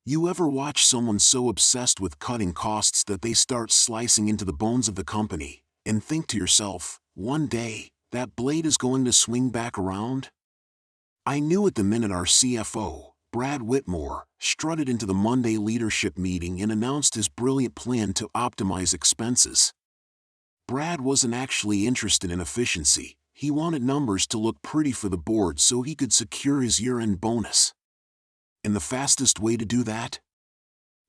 You ever watch someone so obsessed with cutting costs that they start slicing into the bones of the company, and think to yourself, one day, that blade is going to swing back around? I knew it the minute our CFO, Brad Whitmore, strutted into the Monday leadership meeting and announced his brilliant plan to optimize expenses. Brad wasn't actually interested in efficiency. He wanted numbers to look pretty for the board so he could secure his year-end bonus. And the fastest way to do that?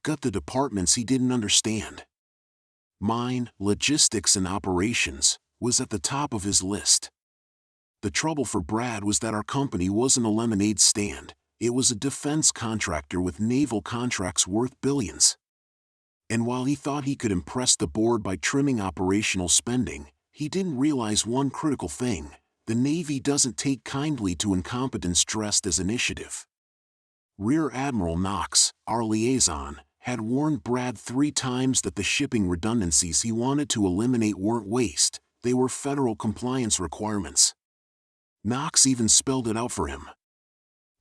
Gut the departments he didn't understand. Mine, logistics and operations, was at the top of his list. The trouble for Brad was that our company wasn't a lemonade stand. It was a defense contractor with naval contracts worth billions. And while he thought he could impress the board by trimming operational spending, he didn't realize one critical thing: the Navy doesn't take kindly to incompetence dressed as initiative. Rear Admiral Knox, our liaison, had warned Brad 3 times that the shipping redundancies he wanted to eliminate weren't waste, they were federal compliance requirements. Knox even spelled it out for him.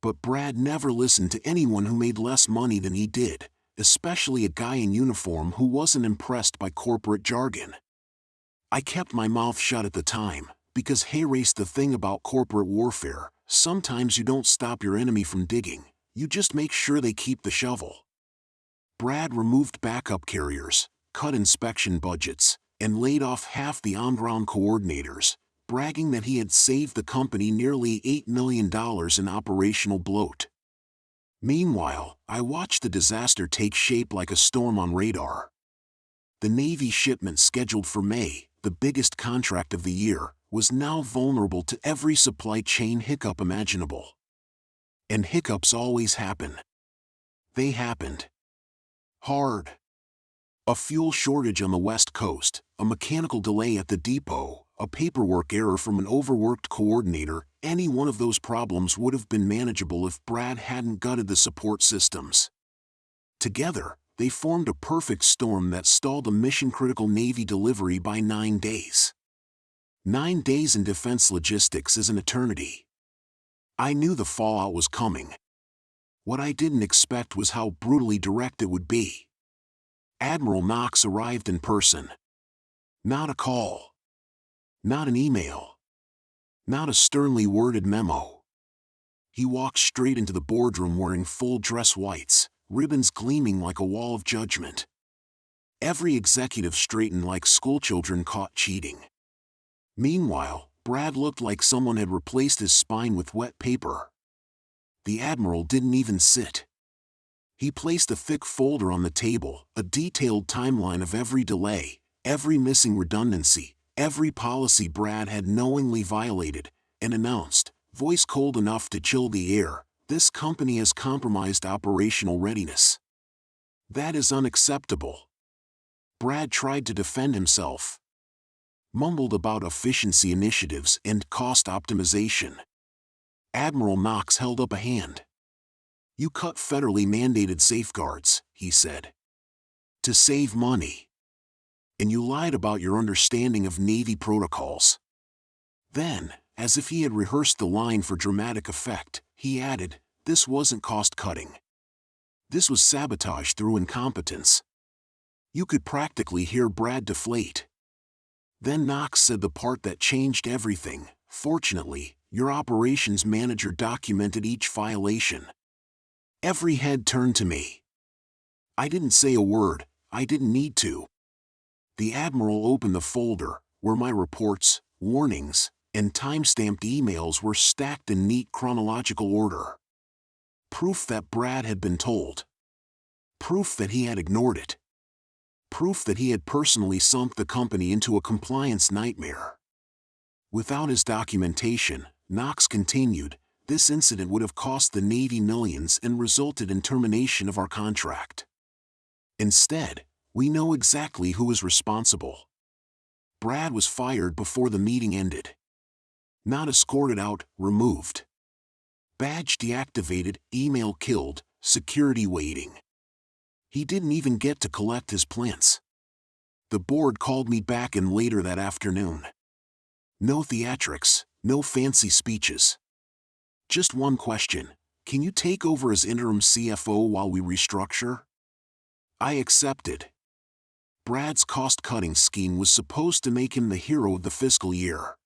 But Brad never listened to anyone who made less money than he did, especially a guy in uniform who wasn't impressed by corporate jargon. I kept my mouth shut at the time, because hey, race the thing about corporate warfare, sometimes you don't stop your enemy from digging, you just make sure they keep the shovel. Brad removed backup carriers, cut inspection budgets, and laid off half the on-ground coordinators, bragging that he had saved the company nearly $8 million in operational bloat. Meanwhile, I watched the disaster take shape like a storm on radar. The Navy shipment scheduled for May, the biggest contract of the year, was now vulnerable to every supply chain hiccup imaginable. And hiccups always happen. They happened. Hard. A fuel shortage on the West Coast, a mechanical delay at the depot, a paperwork error from an overworked coordinator. Any one of those problems would have been manageable if Brad hadn't gutted the support systems. Together, they formed a perfect storm that stalled a mission-critical Navy delivery by 9 days. 9 days in defense logistics is an eternity. I knew the fallout was coming. What I didn't expect was how brutally direct it would be. Admiral Knox arrived in person. Not a call. Not an email. Not a sternly worded memo. He walked straight into the boardroom wearing full dress whites, ribbons gleaming like a wall of judgment. Every executive straightened like schoolchildren caught cheating. Meanwhile, Brad looked like someone had replaced his spine with wet paper. The Admiral didn't even sit. He placed a thick folder on the table, a detailed timeline of every delay, every missing redundancy, every policy Brad had knowingly violated, and announced, voice cold enough to chill the air, "This company has compromised operational readiness. That is unacceptable." Brad tried to defend himself. Mumbled about efficiency initiatives and cost optimization. Admiral Knox held up a hand. "You cut federally mandated safeguards," he said, "to save money. And you lied about your understanding of Navy protocols." Then, as if he had rehearsed the line for dramatic effect, he added, "This wasn't cost-cutting. This was sabotage through incompetence." You could practically hear Brad deflate. Then Knox said the part that changed everything: "Fortunately, your operations manager documented each violation." Every head turned to me. I didn't say a word, I didn't need to. The Admiral opened the folder, where my reports, warnings, and time-stamped emails were stacked in neat chronological order. Proof that Brad had been told. Proof that he had ignored it. Proof that he had personally sunk the company into a compliance nightmare. Without his documentation, Knox continued, this incident would have cost the Navy millions and resulted in termination of our contract. Instead, we know exactly who is responsible. Brad was fired before the meeting ended. Not escorted out, removed. Badge deactivated, email killed, security waiting. He didn't even get to collect his plants. The board called me back in later that afternoon. No theatrics, no fancy speeches. Just one question: Can you take over as interim CFO while we restructure? I accepted. Brad's cost-cutting scheme was supposed to make him the hero of the fiscal year.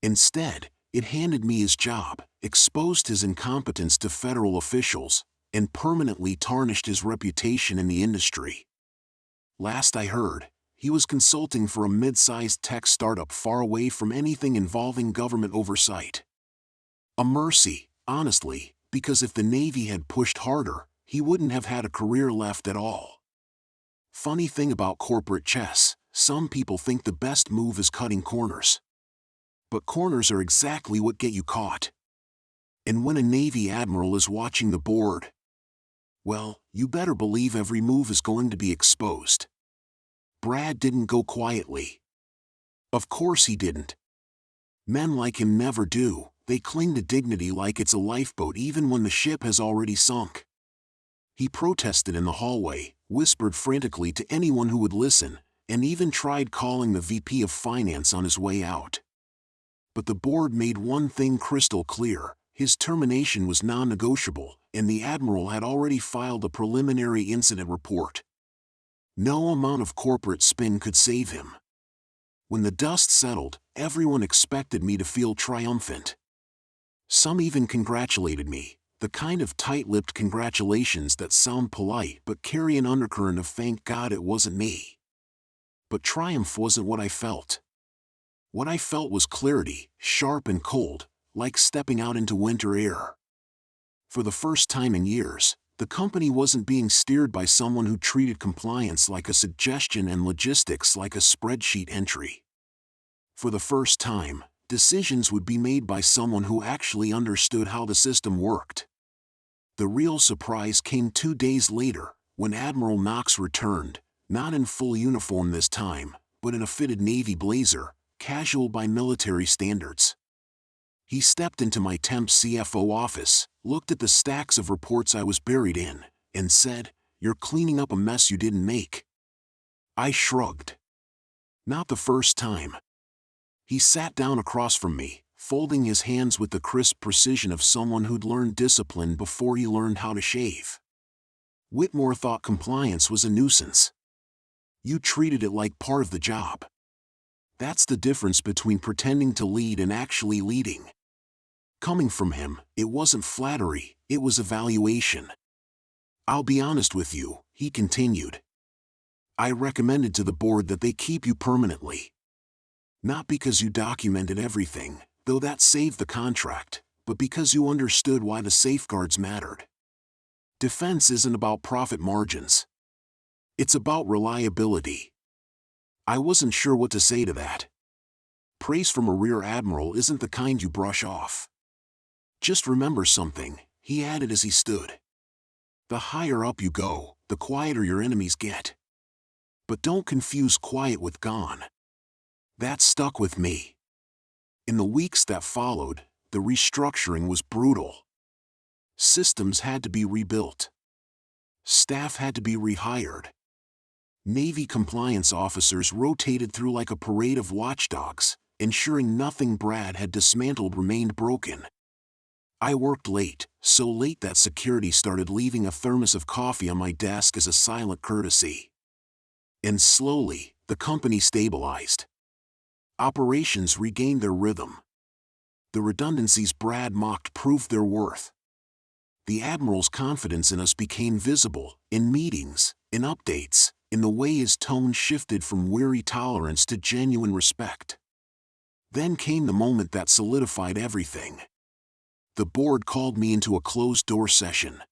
Instead, it handed me his job, exposed his incompetence to federal officials, and permanently tarnished his reputation in the industry. Last I heard, he was consulting for a mid-sized tech startup far away from anything involving government oversight. A mercy, honestly, because if the Navy had pushed harder, he wouldn't have had a career left at all. Funny thing about corporate chess, some people think the best move is cutting corners. But corners are exactly what get you caught. And when a Navy admiral is watching the board, well, you better believe every move is going to be exposed. Brad didn't go quietly. Of course he didn't. Men like him never do, they cling to dignity like it's a lifeboat even when the ship has already sunk. He protested in the hallway, whispered frantically to anyone who would listen, and even tried calling the VP of Finance on his way out. But the board made one thing crystal clear: his termination was non-negotiable, and the Admiral had already filed a preliminary incident report. No amount of corporate spin could save him. When the dust settled, everyone expected me to feel triumphant. Some even congratulated me, the kind of tight-lipped congratulations that sound polite but carry an undercurrent of "thank God it wasn't me." But triumph wasn't what I felt. What I felt was clarity, sharp and cold, like stepping out into winter air. For the first time in years, the company wasn't being steered by someone who treated compliance like a suggestion and logistics like a spreadsheet entry. For the first time, decisions would be made by someone who actually understood how the system worked. The real surprise came 2 days later, when Admiral Knox returned, not in full uniform this time, but in a fitted Navy blazer, casual by military standards. He stepped into my temp CFO office, looked at the stacks of reports I was buried in, and said, "You're cleaning up a mess you didn't make." I shrugged. Not the first time. He sat down across from me, folding his hands with the crisp precision of someone who'd learned discipline before he learned how to shave. "Whitmore thought compliance was a nuisance. You treated it like part of the job. That's the difference between pretending to lead and actually leading." Coming from him, it wasn't flattery, it was evaluation. "I'll be honest with you," he continued. "I recommended to the board that they keep you permanently. Not because you documented everything, though that saved the contract, but because you understood why the safeguards mattered. Defense isn't about profit margins. It's about reliability." I wasn't sure what to say to that. Praise from a rear admiral isn't the kind you brush off. "Just remember something," he added as he stood. "The higher up you go, the quieter your enemies get. But don't confuse quiet with gone." That stuck with me. In the weeks that followed, the restructuring was brutal. Systems had to be rebuilt. Staff had to be rehired. Navy compliance officers rotated through like a parade of watchdogs, ensuring nothing Brad had dismantled remained broken. I worked late, so late that security started leaving a thermos of coffee on my desk as a silent courtesy. And slowly, the company stabilized. Operations regained their rhythm. The redundancies Brad mocked proved their worth. The Admiral's confidence in us became visible, in meetings, in updates, in the way his tone shifted from weary tolerance to genuine respect. Then came the moment that solidified everything. The board called me into a closed-door session.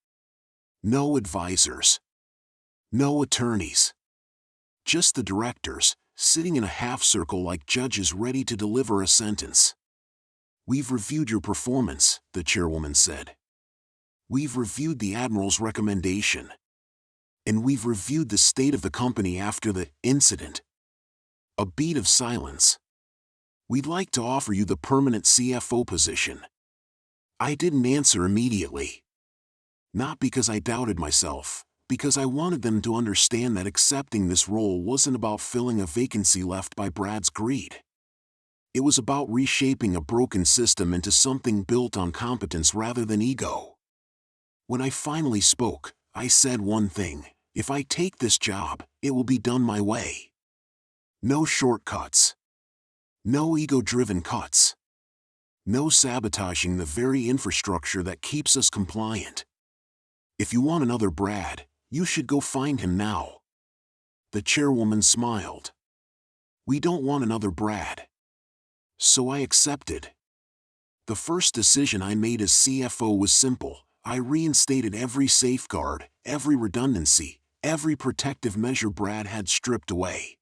No advisors. No attorneys. Just the directors, sitting in a half-circle like judges ready to deliver a sentence. "We've reviewed your performance," the chairwoman said. "We've reviewed the Admiral's recommendation. And we've reviewed the state of the company after the incident." A beat of silence. "We'd like to offer you the permanent CFO position." I didn't answer immediately. Not because I doubted myself, because I wanted them to understand that accepting this role wasn't about filling a vacancy left by Brad's greed. It was about reshaping a broken system into something built on competence rather than ego. When I finally spoke, I said one thing: if I take this job, it will be done my way. No shortcuts. No ego-driven cuts. No sabotaging the very infrastructure that keeps us compliant. If you want another Brad, you should go find him now. The chairwoman smiled. We don't want another Brad. So I accepted. The first decision I made as CFO was simple. I reinstated every safeguard, every redundancy, every protective measure Brad had stripped away.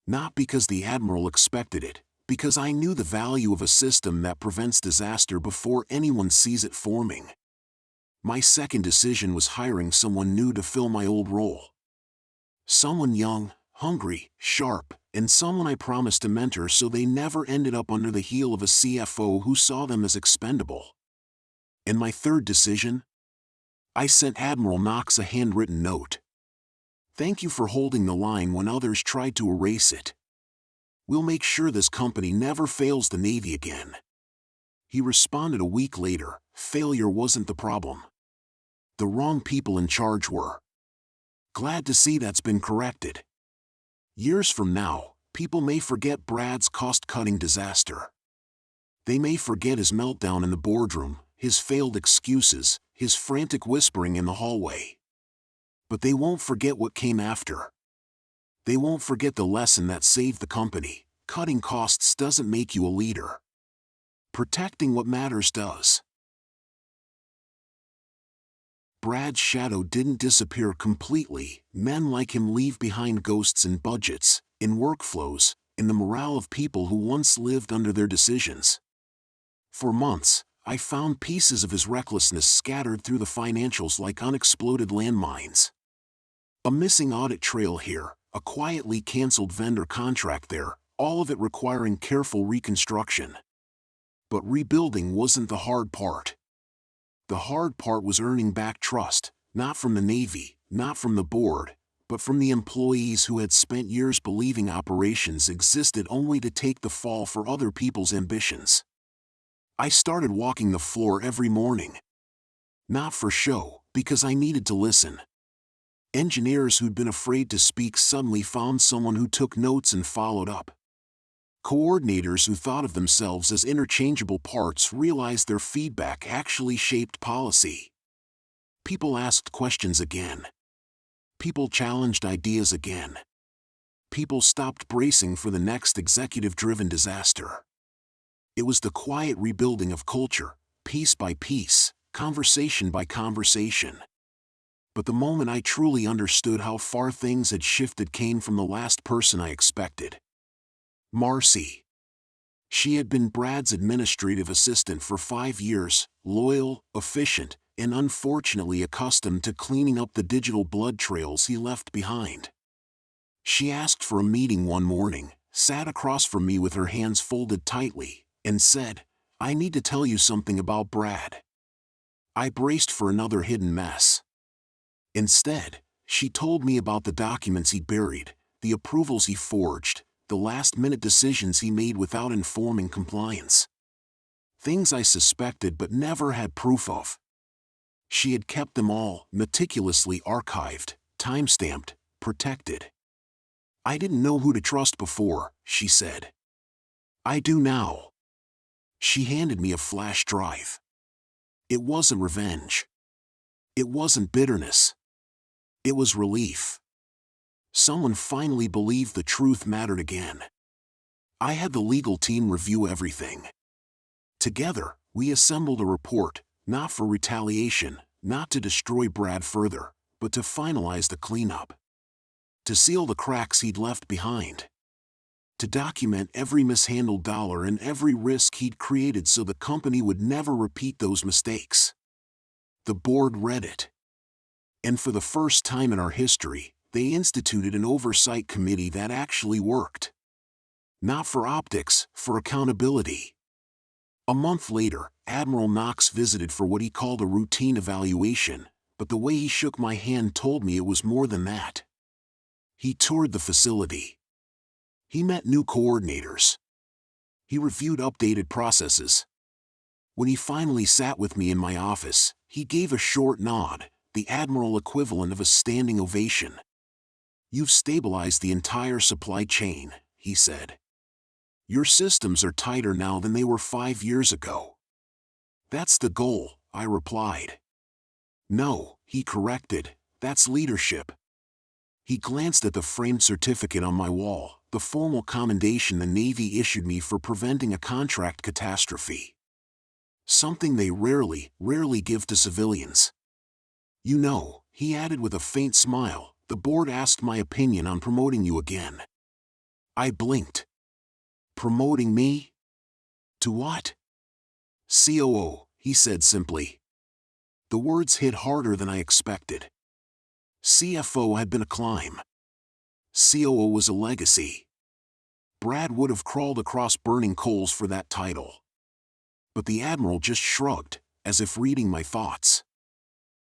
Not because the Admiral expected it, because I knew the value of a system that prevents disaster before anyone sees it forming. My second decision was hiring someone new to fill my old role. Someone young, hungry, sharp, and someone I promised to mentor so they never ended up under the heel of a CFO who saw them as expendable. And my third decision? I sent Admiral Knox a handwritten note. Thank you for holding the line when others tried to erase it. We'll make sure this company never fails the Navy again. He responded a week later. Failure wasn't the problem. The wrong people in charge were. Glad to see that's been corrected. Years from now, people may forget Brad's cost-cutting disaster. They may forget his meltdown in the boardroom, his failed excuses, his frantic whispering in the hallway. But they won't forget what came after. They won't forget the lesson that saved the company. Cutting costs doesn't make you a leader. Protecting what matters does. Brad's shadow didn't disappear completely. Men like him leave behind ghosts in budgets, in workflows, in the morale of people who once lived under their decisions. For months, I found pieces of his recklessness scattered through the financials like unexploded landmines. A missing audit trail here, a quietly canceled vendor contract there, all of it requiring careful reconstruction. But rebuilding wasn't the hard part. The hard part was earning back trust, not from the Navy, not from the board, but from the employees who had spent years believing operations existed only to take the fall for other people's ambitions. I started walking the floor every morning. Not for show, because I needed to listen. Engineers who'd been afraid to speak suddenly found someone who took notes and followed up. Coordinators who thought of themselves as interchangeable parts realized their feedback actually shaped policy. People asked questions again. People challenged ideas again. People stopped bracing for the next executive-driven disaster. It was the quiet rebuilding of culture, piece by piece, conversation by conversation. But the moment I truly understood how far things had shifted came from the last person I expected. Marcy. She had been Brad's administrative assistant for 5 years, loyal, efficient, and unfortunately accustomed to cleaning up the digital blood trails he left behind. She asked for a meeting one morning, sat across from me with her hands folded tightly, and said, "I need to tell you something about Brad." I braced for another hidden mess. Instead, she told me about the documents he'd buried, the approvals he forged, the last-minute decisions he made without informing compliance. Things I suspected but never had proof of. She had kept them all meticulously archived, time-stamped, protected. "I didn't know who to trust before," she said. "I do now." She handed me a flash drive. It wasn't revenge. It wasn't bitterness. It was relief. Someone finally believed the truth mattered again. I had the legal team review everything. Together, we assembled a report, not for retaliation, not to destroy Brad further, but to finalize the cleanup. To seal the cracks he'd left behind. To document every mishandled dollar and every risk he'd created so the company would never repeat those mistakes. The board read it. And for the first time in our history, they instituted an oversight committee that actually worked. Not for optics, for accountability. A month later, Admiral Knox visited for what he called a routine evaluation, but the way he shook my hand told me it was more than that. He toured the facility. He met new coordinators. He reviewed updated processes. When he finally sat with me in my office, He gave a short nod, the Admiral equivalent of a standing ovation. "You've stabilized the entire supply chain," he said. "Your systems are tighter now than they were 5 years ago." "That's the goal," I replied. "No," he corrected, "that's leadership." He glanced at the framed certificate on my wall, the formal commendation the Navy issued me for preventing a contract catastrophe. Something they rarely give to civilians. "You know," he added with a faint smile, "the board asked my opinion on promoting you again." I blinked. "Promoting me? To what?" "COO," he said simply. The words hit harder than I expected. CFO had been a climb. COO was a legacy. Brad would have crawled across burning coals for that title. But the Admiral just shrugged, as if reading my thoughts.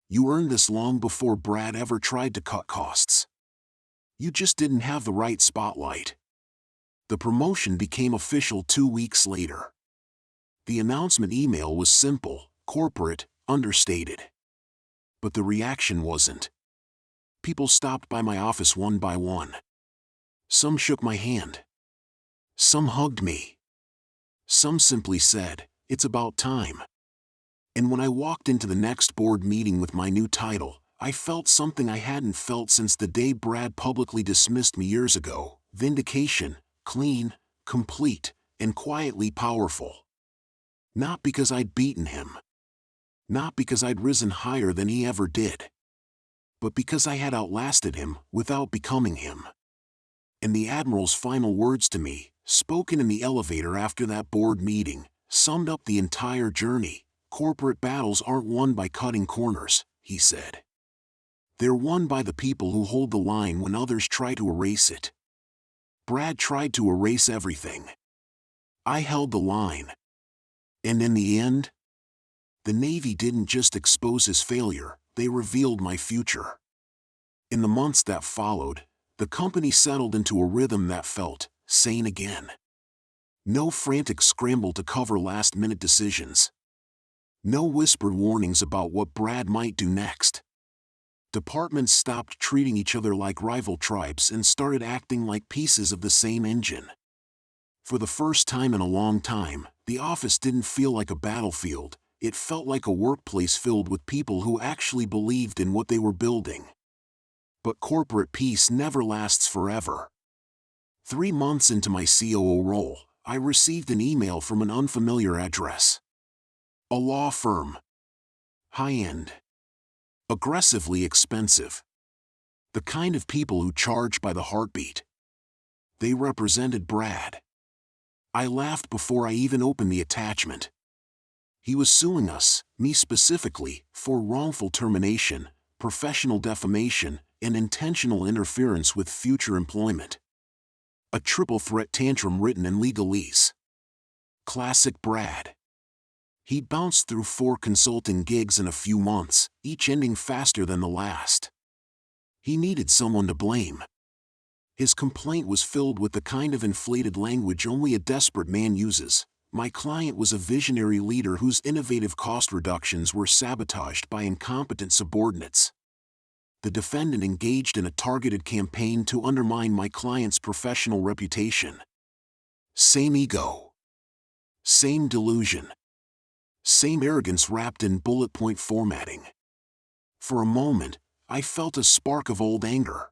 "You earned this long before Brad ever tried to cut costs. You just didn't have the right spotlight." The promotion became official 2 weeks later. The announcement email was simple, corporate, understated. But the reaction wasn't. People stopped by my office one by one. Some shook my hand. Some hugged me. Some simply said, "It's about time." And when I walked into the next board meeting with my new title, I felt something I hadn't felt since the day Brad publicly dismissed me years ago: vindication, clean, complete, and quietly powerful. Not because I'd beaten him. Not because I'd risen higher than he ever did. But because I had outlasted him without becoming him. And the Admiral's final words to me, spoken in the elevator after that board meeting, summed up the entire journey. "Corporate battles aren't won by cutting corners," he said. "They're won by the people who hold the line when others try to erase it." Brad tried to erase everything. I held the line. And in the end, the Navy didn't just expose his failure, they revealed my future. In the months that followed, the company settled into a rhythm that felt sane again. No frantic scramble to cover last-minute decisions. No whispered warnings about what Brad might do next. Departments stopped treating each other like rival tribes and started acting like pieces of the same engine. For the first time in a long time, the office didn't feel like a battlefield, it felt like a workplace filled with people who actually believed in what they were building. But corporate peace never lasts forever. 3 months into my COO role, I received an email from an unfamiliar address. A law firm. High-end. Aggressively expensive. The kind of people who charge by the heartbeat. They represented Brad. I laughed before I even opened the attachment. He was suing us, me specifically, for wrongful termination, professional defamation, and intentional interference with future employment. A triple threat tantrum written in legalese. Classic Brad. He'd bounced through 4 consulting gigs in a few months, each ending faster than the last. He needed someone to blame. His complaint was filled with the kind of inflated language only a desperate man uses. My client was a visionary leader whose innovative cost reductions were sabotaged by incompetent subordinates. The defendant engaged in a targeted campaign to undermine my client's professional reputation. Same ego. Same delusion. Same arrogance wrapped in bullet point formatting. For a moment, I felt a spark of old anger.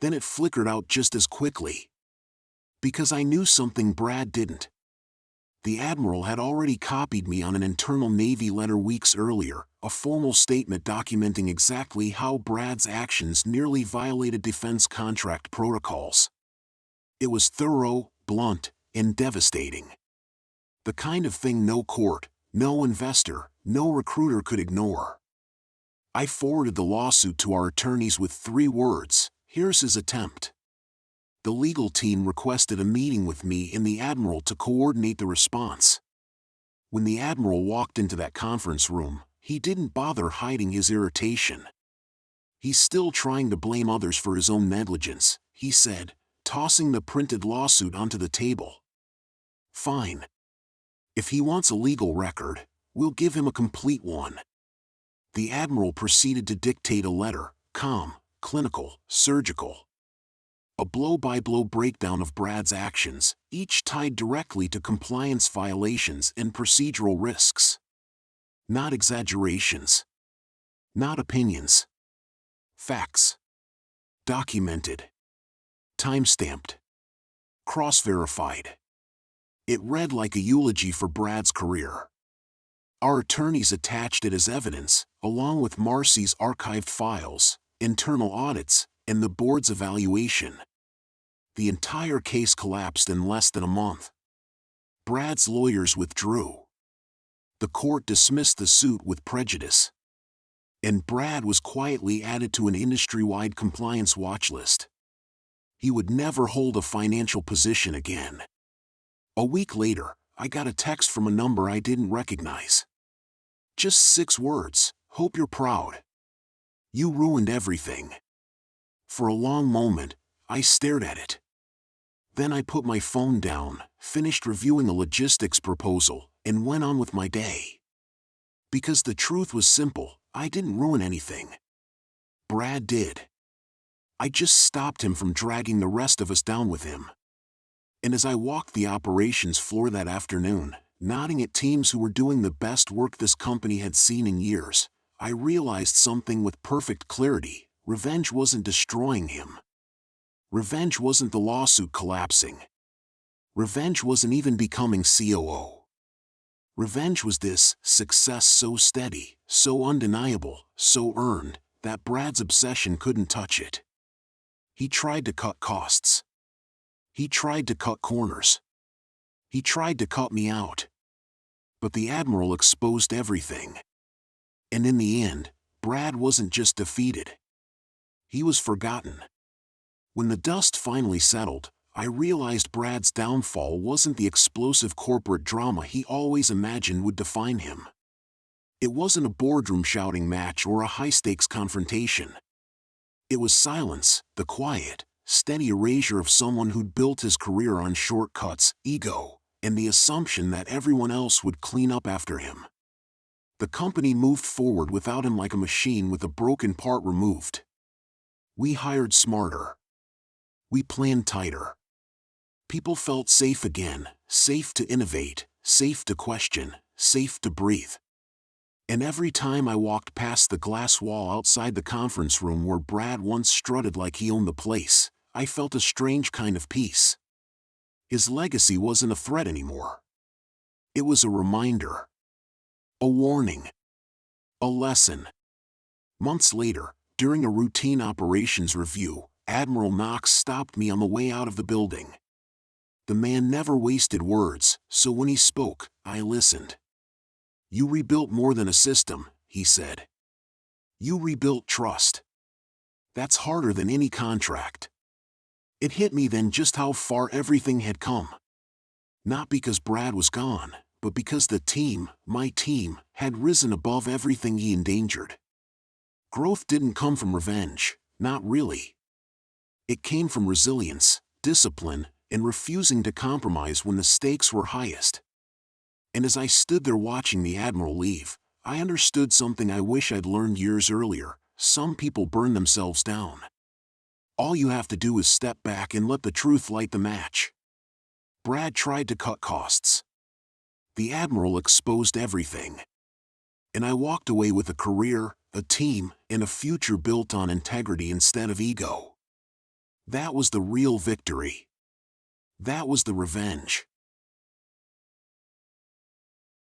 Then it flickered out just as quickly. Because I knew something Brad didn't. The Admiral had already copied me on an internal Navy letter weeks earlier, a formal statement documenting exactly how Brad's actions nearly violated defense contract protocols. It was thorough, blunt, and devastating. The kind of thing no court, no investor, no recruiter could ignore. I forwarded the lawsuit to our attorneys with 3 words: "Here's his attempt." The legal team requested a meeting with me and the Admiral to coordinate the response. When the Admiral walked into that conference room, he didn't bother hiding his irritation. "He's still trying to blame others for his own negligence," he said, tossing the printed lawsuit onto the table. "Fine. If he wants a legal record, we'll give him a complete one. The Admiral proceeded to dictate a letter, calm, clinical, surgical. A blow-by-blow breakdown of Brad's actions, each tied directly to compliance violations and procedural risks. Not exaggerations. Not opinions. Facts. Documented. Time-stamped. Cross-verified. It read like a eulogy for Brad's career. Our attorneys attached it as evidence, along with Marcy's archived files, internal audits, and the board's evaluation. The entire case collapsed in less than a month. Brad's lawyers withdrew. The court dismissed the suit with prejudice. And Brad was quietly added to an industry-wide compliance watch list. He would never hold a financial position again. A week later, I got a text from a number I didn't recognize. Just 6 words, "Hope you're proud. You ruined everything." For a long moment, I stared at it. Then I put my phone down, finished reviewing a logistics proposal, and went on with my day. Because the truth was simple, I didn't ruin anything. Brad did. I just stopped him from dragging the rest of us down with him. And as I walked the operations floor that afternoon, nodding at teams who were doing the best work this company had seen in years, I realized something with perfect clarity: revenge wasn't destroying him. Revenge wasn't the lawsuit collapsing. Revenge wasn't even becoming COO. Revenge was this success so steady, so undeniable, so earned, that Brad's obsession couldn't touch it. He tried to cut costs. He tried to cut corners. He tried to cut me out. But the Admiral exposed everything. And in the end, Brad wasn't just defeated. He was forgotten. When the dust finally settled, I realized Brad's downfall wasn't the explosive corporate drama he always imagined would define him. It wasn't a boardroom shouting match or a high-stakes confrontation. It was silence, the quiet, steady erasure of someone who'd built his career on shortcuts, ego, and the assumption that everyone else would clean up after him. The company moved forward without him like a machine with a broken part removed. We hired smarter. We planned tighter. People felt safe again, safe to innovate, safe to question, safe to breathe. And every time I walked past the glass wall outside the conference room where Brad once strutted like he owned the place, I felt a strange kind of peace. His legacy wasn't a threat anymore. It was a reminder. A warning. A lesson. Months later, during a routine operations review, Admiral Knox stopped me on the way out of the building. The man never wasted words, so when he spoke, I listened. "You rebuilt more than a system," he said. "You rebuilt trust. That's harder than any contract." It hit me then just how far everything had come. Not because Brad was gone, but because the team, my team, had risen above everything he endangered. Growth didn't come from revenge, not really. It came from resilience, discipline, and refusing to compromise when the stakes were highest. And as I stood there watching the Admiral leave, I understood something I wish I'd learned years earlier: some people burn themselves down. All you have to do is step back and let the truth light the match. Brad tried to cut costs. The Admiral exposed everything. And I walked away with a career, a team, and a future built on integrity instead of ego. That was the real victory. That was the revenge.